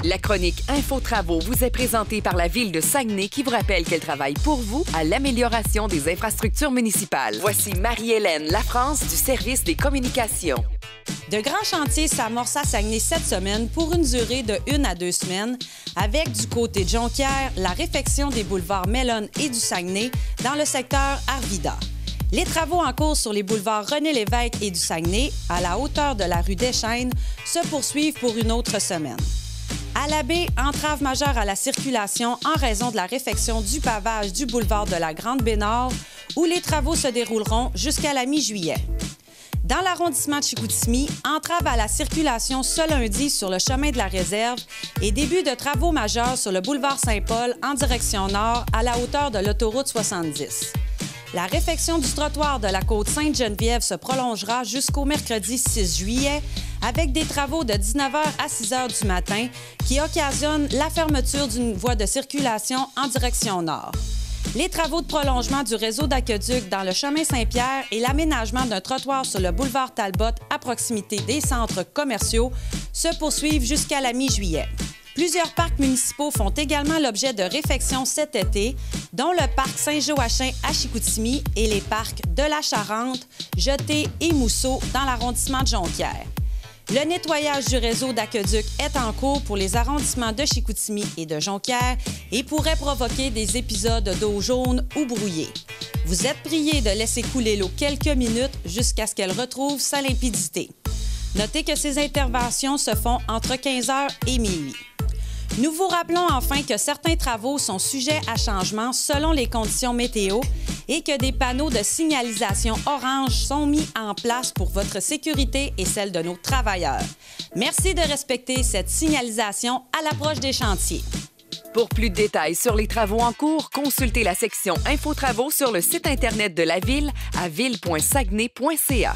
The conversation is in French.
La chronique Info-Travaux vous est présentée par la Ville de Saguenay qui vous rappelle qu'elle travaille pour vous à l'amélioration des infrastructures municipales. Voici Marie-Hélène Lafrance du service des communications. De grands chantiers s'amorcent à Saguenay cette semaine pour une durée de 1 à 2 semaines, avec du côté de Jonquière, la réfection des boulevards Mellon et du Saguenay dans le secteur Arvida. Les travaux en cours sur les boulevards René-Lévesque et du Saguenay, à la hauteur de la rue Deschênes, se poursuivent pour une autre semaine. À la baie, entrave majeure à la circulation en raison de la réfection du pavage du boulevard de la Grande-Baie-Nord, où les travaux se dérouleront jusqu'à la mi-juillet. Dans l'arrondissement de Chicoutimi, entrave à la circulation ce lundi sur le chemin de la Réserve et début de travaux majeurs sur le boulevard Saint-Paul en direction nord à la hauteur de l'autoroute 70. La réfection du trottoir de la côte Sainte-Geneviève se prolongera jusqu'au mercredi 6 juillet avec des travaux de 19h à 6h du matin qui occasionnent la fermeture d'une voie de circulation en direction nord. Les travaux de prolongement du réseau d'aqueduc dans le chemin Saint-Pierre et l'aménagement d'un trottoir sur le boulevard Talbot à proximité des centres commerciaux se poursuivent jusqu'à la mi-juillet. Plusieurs parcs municipaux font également l'objet de réfections cet été, dont le parc Saint-Joachim à Chicoutimi et les parcs de la Charente, Jeté et Mousseau dans l'arrondissement de Jonquière. Le nettoyage du réseau d'aqueduc est en cours pour les arrondissements de Chicoutimi et de Jonquière et pourrait provoquer des épisodes d'eau jaune ou brouillée. Vous êtes priés de laisser couler l'eau quelques minutes jusqu'à ce qu'elle retrouve sa limpidité. Notez que ces interventions se font entre 15h et minuit. Nous vous rappelons enfin que certains travaux sont sujets à changement selon les conditions météo et que des panneaux de signalisation orange sont mis en place pour votre sécurité et celle de nos travailleurs. Merci de respecter cette signalisation à l'approche des chantiers. Pour plus de détails sur les travaux en cours, consultez la section Info-Travaux sur le site Internet de la Ville à ville.saguenay.ca.